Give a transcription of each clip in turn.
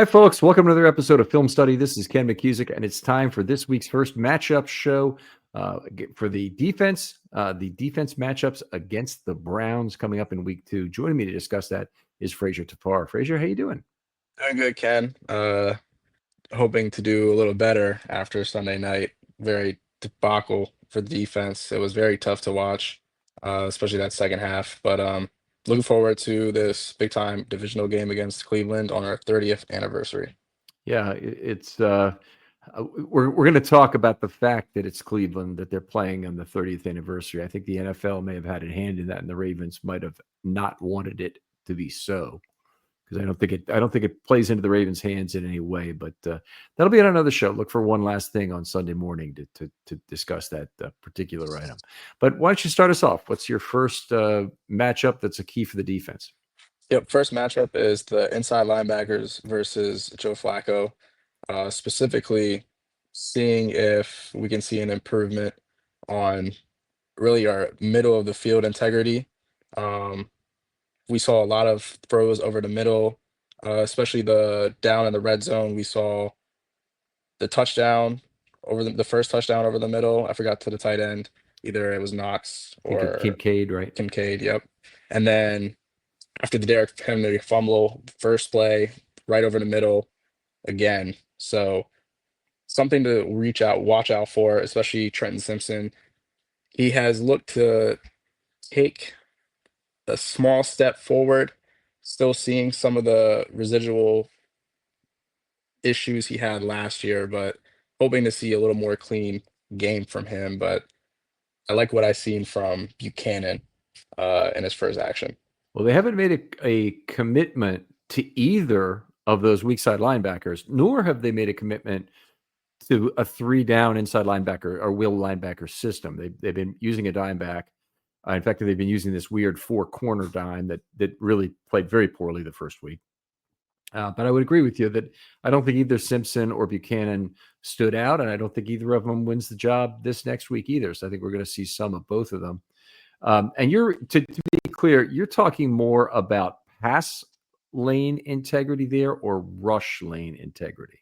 Hi, folks. Welcome to another episode of Film Study. This is Ken McKusick, and it's time for this week's first matchup show for the defense. The defense matchups against the Browns coming up in week 2. Joining me to discuss that is Frazer Tafar. Frazer, how you doing? Doing good, Ken. Hoping to do a little better after Sunday night. Very debacle for the defense. It was very tough to watch, especially that second half. But looking forward to this big time divisional game against Cleveland on our 30th anniversary. Yeah, we're going to talk about the fact that it's Cleveland that they're playing on the 30th anniversary. I think the NFL may have had a hand in that, and the Ravens might have not wanted it to be so. Because I don't think it plays into the Ravens' hands in any way. But that'll be on another show. Look for one last thing on Sunday morning to discuss that particular item. But why don't you start us off? What's your first matchup that's a key for the defense? Yep, first matchup is the inside linebackers versus Joe Flacco. Specifically, seeing if we can see an improvement on really our middle of the field integrity. Um, we saw a lot of throws over the middle, especially the down in the red zone. We saw the touchdown over the first touchdown over the middle. I forgot to the tight end. Either it was Knox I think of or Kincaid, right? Kincaid. Yep. And then after the Derrick Henry fumble, first play right over the middle again. So something to watch out for, especially Trenton Simpson. He has looked to take a small step forward, still seeing some of the residual issues he had last year, but hoping to see a little more clean game from him. But I like what I've seen from Buchanan in his first action. Well, they haven't made a commitment to either of those weak side linebackers, nor have they made a commitment to a 3-down inside linebacker or will linebacker system. They've been using a dime back. In fact, they've been using this weird 4-corner dime that really played very poorly the first week. But I would agree with you that I don't think either Simpson or Buchanan stood out, and I don't think either of them wins the job this next week either. So I think we're going to see some of both of them. And to be clear, you're talking more about pass lane integrity there or rush lane integrity?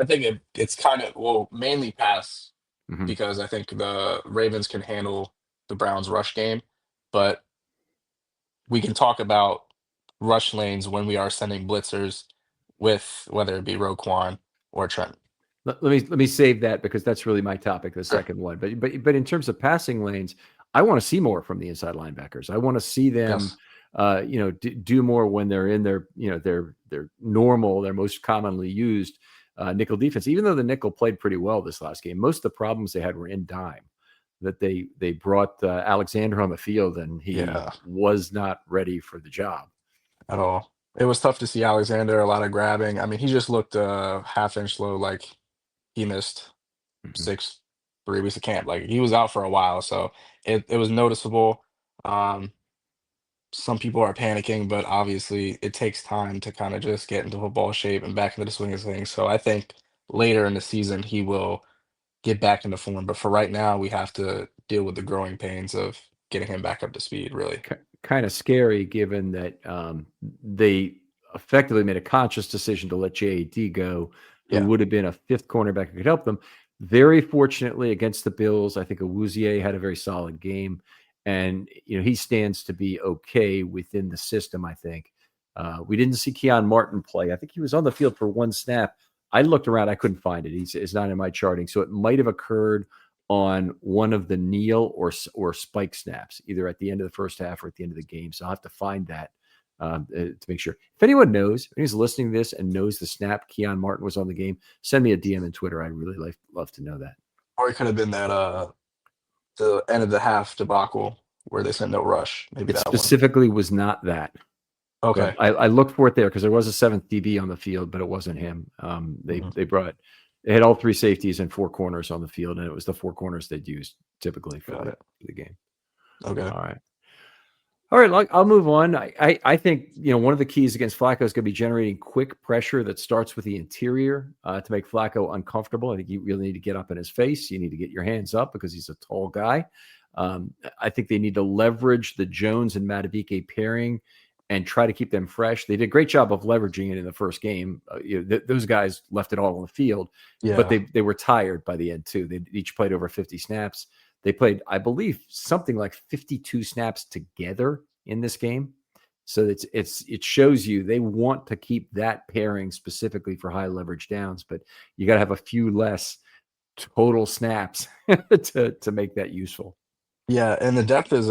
I think it's kind of, well, mainly pass Mm-hmm. because I think the Ravens can handle the Browns' rush game, but we can talk about rush lanes when we are sending blitzers with whether it be Roquan or Trent. Let me save that because that's really my topic, the Sure. second one. But in terms of passing lanes, I want to see more from the inside linebackers. I want to see them, Yes. do more when they're in their normal, their most commonly used nickel defense. Even though the nickel played pretty well this last game, most of the problems they had were in dime. That they brought Alexander on the field and he Yeah, was not ready for the job. at all. It was tough to see Alexander, a lot of grabbing. I mean, he just looked a half inch low, like he missed Mhm. 3 weeks of camp. Like he was out for a while, so it was noticeable. Um, some people are panicking, but obviously it takes time to kind of just get into football shape and back into the swing of things. So I think later in the season he will get back into form. But for right now, we have to deal with the growing pains of getting him back up to speed, really. Kind of scary given that they effectively made a conscious decision to let JAD go, who Yeah. would have been a fifth cornerback who could help them. Very fortunately against the Bills, I think Awuzie had a very solid game, and he stands to be okay within the system. I think we didn't see Keon Martin play. I think he was on the field for one snap. I looked around, I couldn't find it. It's not in my charting, so it might have occurred on one of the kneel or spike snaps, either at the end of the first half or at the end of the game. So I'll have to find that to make sure. If anyone knows, if anyone's listening to this and knows the snap Keon Martin was on the game, send me a DM on Twitter. I'd really love to know that. Or it could have been that the end of the half debacle where they sent no rush. Maybe It that one. specifically was not that. So Okay. I looked for it there because there was a seventh DB on the field, but it wasn't him. Mhm. They had all three safeties and four corners on the field, and it was the four corners they'd used typically for Got it. the game. Okay. All right. All right, I'll move on. I think one of the keys against Flacco is going to be generating quick pressure that starts with the interior to make Flacco uncomfortable. I think you really need to get up in his face. You need to get your hands up because he's a tall guy. I think they need to leverage the Jones and Madubuike pairing and try to keep them fresh. They did a great job of leveraging it in the first game. Those guys left it all on the field, but Yeah. they were tired by the end too. They each played over 50 snaps. They played, I believe, something like 52 snaps together in this game. So it shows you they want to keep that pairing specifically for high leverage downs, but you got to have a few less total snaps to make that useful. Yeah, and the depth is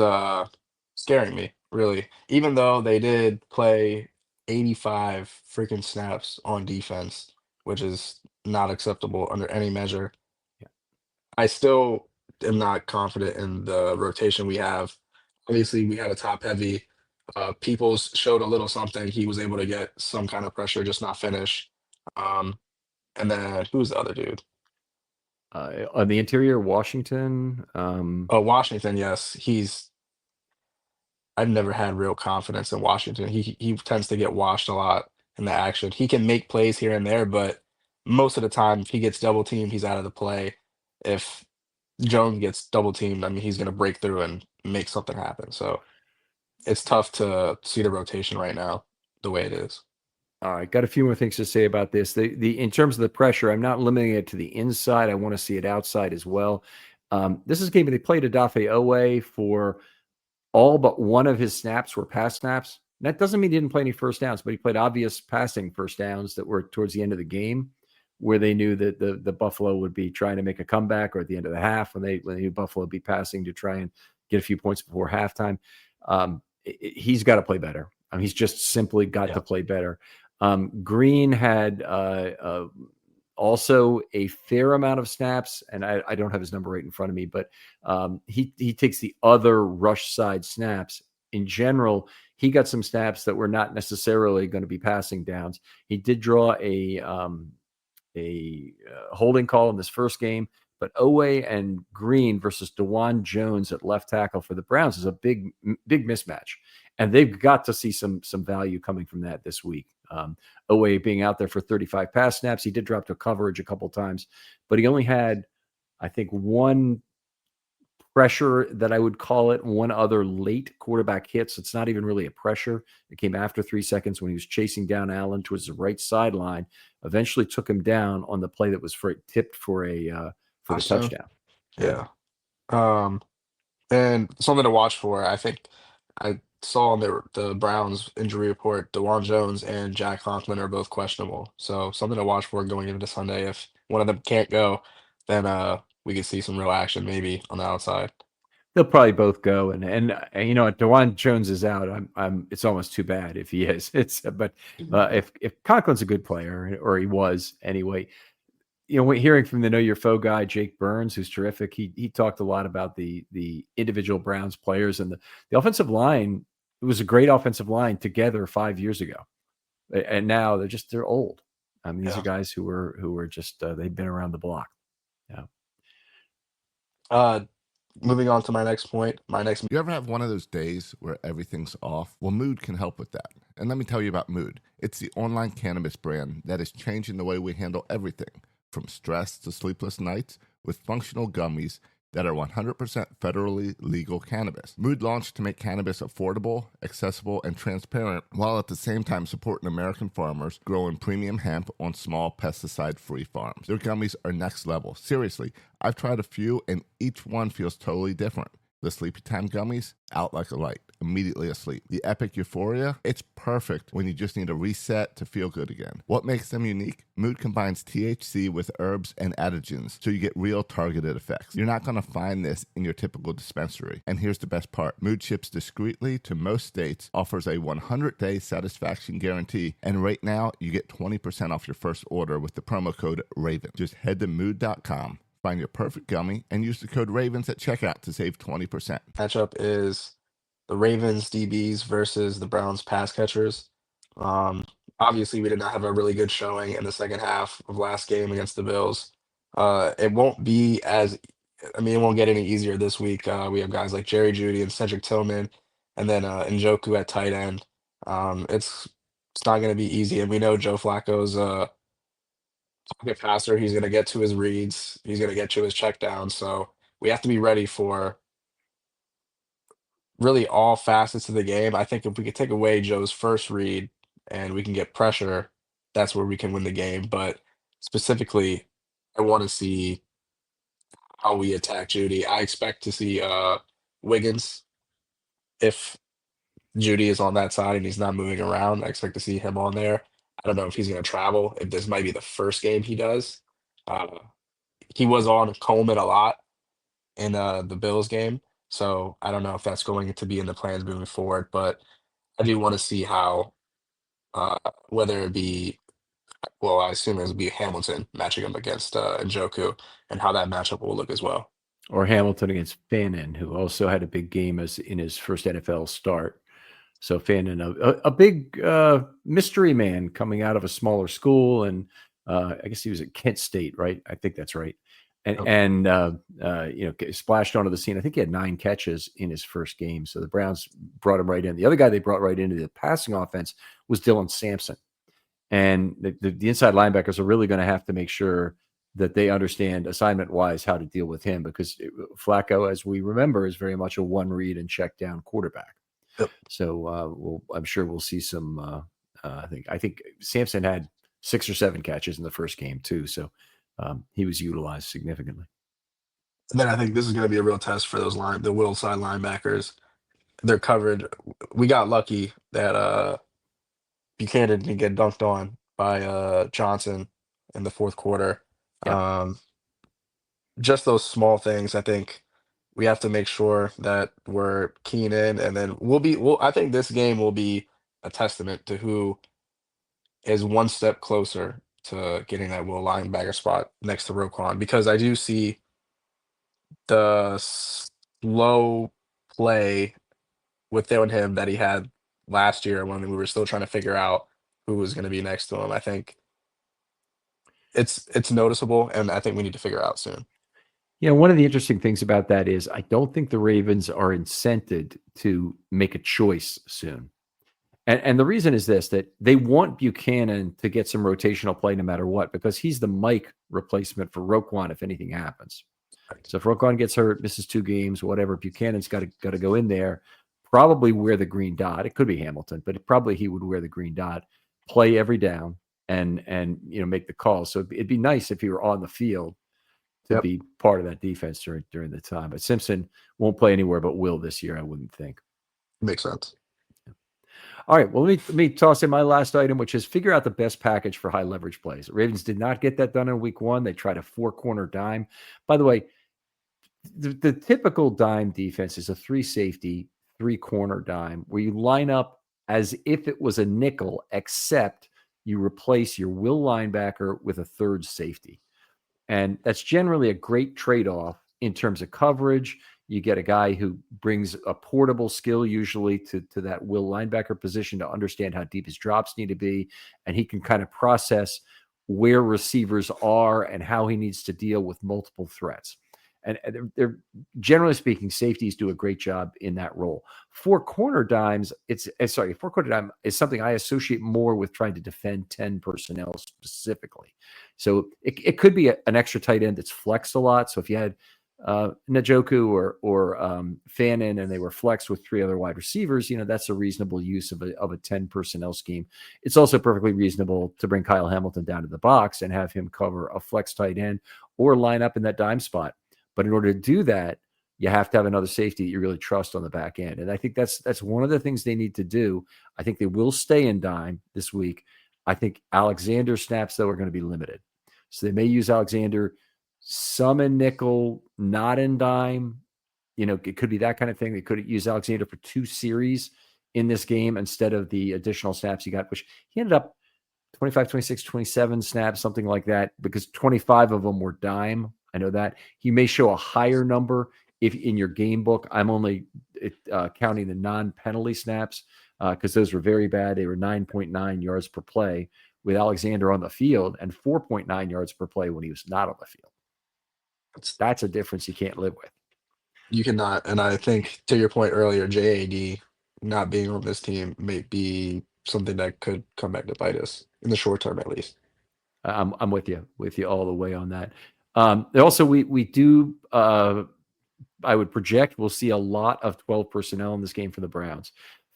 scaring me, really. Even though they did play 85 freaking snaps on defense, which is not acceptable under any measure. Yeah. I still am not confident in the rotation we have. Obviously, we had a top heavy. Peoples showed a little something. He was able to get some kind of pressure, just not finish. Um, and then who's the other dude? On the interior, Washington. Oh, Washington, yes. I've never had real confidence in Washington. He tends to get washed a lot in the action. He can make plays here and there, but most of the time, if he gets double teamed, he's out of the play. If Jones gets double teamed, I mean, he's going to break through and make something happen. So it's tough to see the rotation right now the way it is. All right, got a few more things to say about this. The in terms of the pressure, I'm not limiting it to the inside. I want to see it outside as well. This is a game where they played Odafe Owe for all but one of his snaps were pass snaps. That doesn't mean he didn't play any first downs, but he played obvious passing first downs that were towards the end of the game, where they knew that the Buffalo would be trying to make a comeback, or at the end of the half when they knew Buffalo would be passing to try and get a few points before halftime. He's got to play better. He's just simply got Yeah. to play better. Green had also a fair amount of snaps, and I don't have his number right in front of me, but he takes the other rush side snaps. In general, he got some snaps that were not necessarily going to be passing downs. He did draw a holding call in this first game, but Owe and Green versus DeJuan Jones at left tackle for the Browns is a big mismatch, and they've got to see some value coming from that this week. Owe being out there for 35 pass snaps, he did drop to coverage a couple times, but he only had, I think, one pressure that I would call it, one other late quarterback hit. So it's not even really a pressure. It came after 3 seconds when he was chasing down Allen towards the right sideline. Eventually took him down on the play that was tipped for the Touchdown. touchdown. Yeah. Yeah. Um, and something to watch for. I think I saw on the Browns injury report, DeJuan Jones and Jack Conklin are both questionable. So something to watch for going into Sunday. If one of them can't go, then we could see some real action maybe on the outside. They'll probably both go, and you know, if DeJuan Jones is out, I'm it's almost too bad if he is. It's but if Conklin's a good player, or he was anyway, you know, hearing from the Know Your Foe guy, Jake Burns, who's terrific, he talked a lot about the individual Browns players and the offensive line. It was a great offensive line together 5 years ago, and now they're old. I mean, these are Yeah. guys who were just they've been around the block. Yeah. Uh, moving on to my next point. My next You ever have one of those days where everything's off? Well, Mood can help with that. And let me tell you about Mood. It's the online cannabis brand that is changing the way we handle everything, from stress to sleepless nights, with functional gummies that are 100% federally legal cannabis. Mood launched to make cannabis affordable, accessible, and transparent, while at the same time supporting American farmers growing premium hemp on small pesticide-free farms. Their gummies are next level. Seriously, I've tried a few and each one feels totally different. The Sleepy Time gummies, out like a light, immediately asleep. The Epic Euphoria, it's perfect when you just need a reset to feel good again. What makes them unique? Mood combines THC with herbs and adaptogens, so you get real targeted effects. You're not going to find this in your typical dispensary. And here's the best part. Mood ships discreetly to most states, offers a 100-day satisfaction guarantee, and right now you get 20% off your first order with the promo code RAVEN. Just head to mood.com. Find your perfect gummy and use the code RAVENS at checkout to save 20%. matchup is the Ravens DBs versus the Browns pass catchers. Um, Obviously, we did not have a really good showing in the second half of last game against the Bills. It won't be as, I mean, it won't get any easier this week. We have guys like Jerry Judy and Cedric Tillman, and then Njoku at tight end. It's not going to be easy, and we know Joe Flacco's pocket passer. He's going to get to his reads. He's going to get to his check down. So we have to be ready for really all facets of the game. I think if we could take away Joe's first read and we can get pressure, that's where we can win the game. But specifically, I want to see how we attack Judy. I expect to see Wiggins if Judy is on that side and he's not moving around. I expect to see him on there. I don't know if he's going to travel, if this might be the first game he does. Uh, he was on Coleman a lot in the Bills game. So I don't know if that's going to be in the plans moving forward, but I do want to see how, uh, whether it be, well, I assume it would be Hamilton matching him against Njoku and how that matchup will look as well. Or Hamilton against Fannin, who also had a big game as in his first NFL start. So Fannin, a big mystery man coming out of a smaller school, and I guess he was at Kent State, right? I think that's right. And splashed onto the scene. I think he had 9 catches in his first game. So the Browns brought him right in. The other guy they brought right into the passing offense was Dylan Sampson. And the inside linebackers are really going to have to make sure that they understand assignment-wise how to deal with him, because Flacco, as we remember, is very much a one-read and check-down quarterback. Yep. So I'm sure we'll see some. I think Sampson had 6 or 7 catches in the first game too, so he was utilized significantly. And then I think this is going to be a real test for the will side linebackers. They're covered. We got lucky that Buchanan didn't get dunked on by Johnson in the fourth quarter. Yeah. Just those small things, I think we have to make sure that we're keen in, and then I think this game will be a testament to who is one step closer to getting that will linebacker spot next to Roquan, because I do see the slow play within him that he had last year when we were still trying to figure out who was going to be next to him. I think it's noticeable, and I think we need to figure out soon. One of the interesting things about that is I don't think the Ravens are incented to make a choice soon. And the reason is this, that they want Buchanan to get some rotational play no matter what, because he's the Mike replacement for Roquan if anything happens. So if Roquan gets hurt, misses 2 games, whatever, Buchanan's got to go in there, probably wear the green dot. It could be Hamilton, but probably he would wear the green dot, play every down, and make the call. So it'd be nice if he were on the field to be part of that defense during the time. But Simpson won't play anywhere but will this year, I wouldn't think. Makes sense. All right, well, let me toss in my last item, which is figure out the best package for high leverage plays. Ravens did not get that done in week 1. They tried a 4-corner dime. By the way, the typical dime defense is a 3 safety, 3-corner dime where you line up as if it was a nickel, except you replace your will linebacker with a 3rd safety. And that's generally a great trade-off in terms of coverage. You get a guy who brings a portable skill usually to that will linebacker position to understand how deep his drops need to be. And he can kind of process where receivers are and how he needs to deal with multiple threats. And they're generally speaking, safeties do a great job in that role. 4-corner dimes, 4-corner dime is something I associate more with trying to defend 10 personnel specifically. So it could be an extra tight end that's flexed a lot. So if you had Njoku or Fannin and they were flexed with 3 other wide receivers, that's a reasonable use of a 10 personnel scheme. It's also perfectly reasonable to bring Kyle Hamilton down to the box and have him cover a flex tight end or line up in that dime spot. But in order to do that, you have to have another safety that you really trust on the back end. And I think that's one of the things they need to do. I think they will stay in dime this week. I think Alexander snaps, though, are going to be limited. So they may use Alexander some in nickel, not in dime. It could be that kind of thing. They could use Alexander for 2 series in this game instead of the additional snaps he got, which he ended up 25, 26, 27 snaps, something like that, because 25 of them were dime. I know that. He may show a higher number if in your game book. I'm only counting the non-penalty snaps because those were very bad. They were 9.9 yards per play with Alexander on the field and 4.9 yards per play when he was not on the field. That's a difference you can't live with. You cannot. And I think to your point earlier, JAD not being on this team may be something that could come back to bite us in the short term, at least. I'm with you all the way on that. Also, we do I would project we'll see a lot of 12 personnel in this game for the Browns.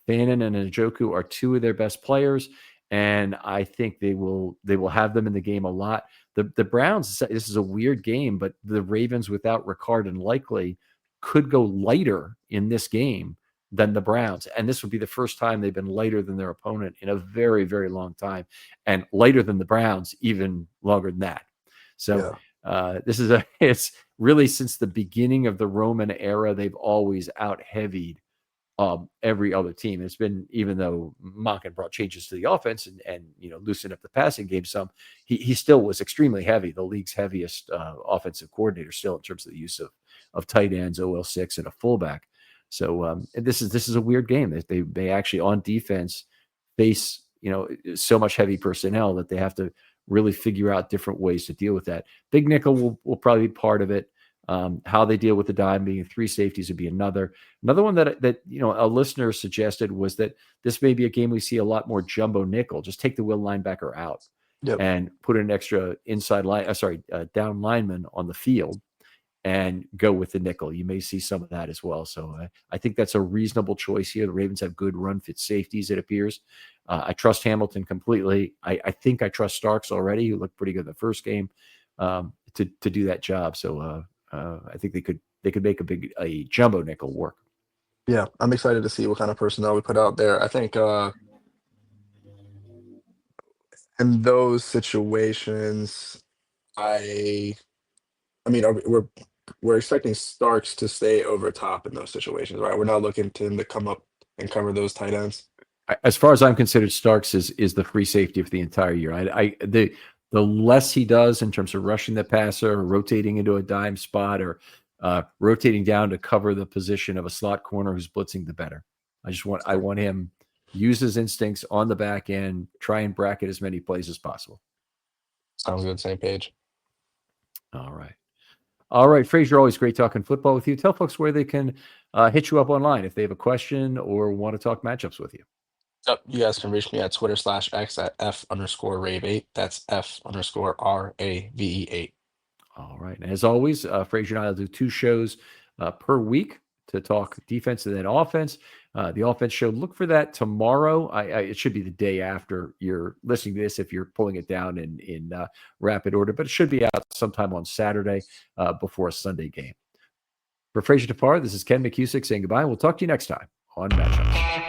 Fannin and Njoku are two of their best players, and I think they will have them in the game a lot. The Browns, this is a weird game, but the Ravens without Ricard and Likely could go lighter in this game than the Browns. And this would be the first time they've been lighter than their opponent in a very, very long time, and lighter than the Browns even longer than that. So it's really since the beginning of the Roman era, they've always out-heavied every other team. It's been, even though Monken brought changes to the offense and loosened up the passing game some, he still was extremely heavy, the league's heaviest offensive coordinator still in terms of the use of tight ends, OL6, and a fullback. So this is a weird game. They actually on defense face so much heavy personnel that they have to really figure out different ways to deal with that. Big nickel will probably be part of it. How they deal with the dime being three safeties would be another one that a listener suggested was that this may be a game we see a lot more jumbo nickel. Just take the will linebacker out and put an extra down lineman on the field and go with the nickel. You may see some of that as well. So I think that's a reasonable choice here. The Ravens have good run fit safeties, it appears. I trust Hamilton completely. I think I trust Starks already, who looked pretty good in the first game, to do that job. So I think they could make a jumbo nickel work. Yeah, I'm excited to see what kind of personnel we put out there. I think in those situations, I mean, we're expecting Starks to stay over top in those situations, right? We're not looking to him to come up and cover those tight ends. As far as I'm considered, Starks is the free safety for the entire year. The less he does in terms of rushing the passer, or rotating into a dime spot, or rotating down to cover the position of a slot corner who's blitzing, the better. I want him use his instincts on the back end, try and bracket as many plays as possible. Sounds good. Same page. All right, Frazer, always great talking football with you. Tell folks where they can hit you up online if they have a question or want to talk matchups with you. Yep, you guys can reach me at Twitter/X at F_Rave8. That's F_RAVE8. All right. And as always, Frazer and I will do 2 shows per week to talk defense and then offense. The offense show, look for that tomorrow. It should be the day after you're listening to this if you're pulling it down in rapid order, but it should be out sometime on Saturday before a Sunday game. For Frazer Tafar, this is Ken McKusick saying goodbye. We'll talk to you next time on Matchups.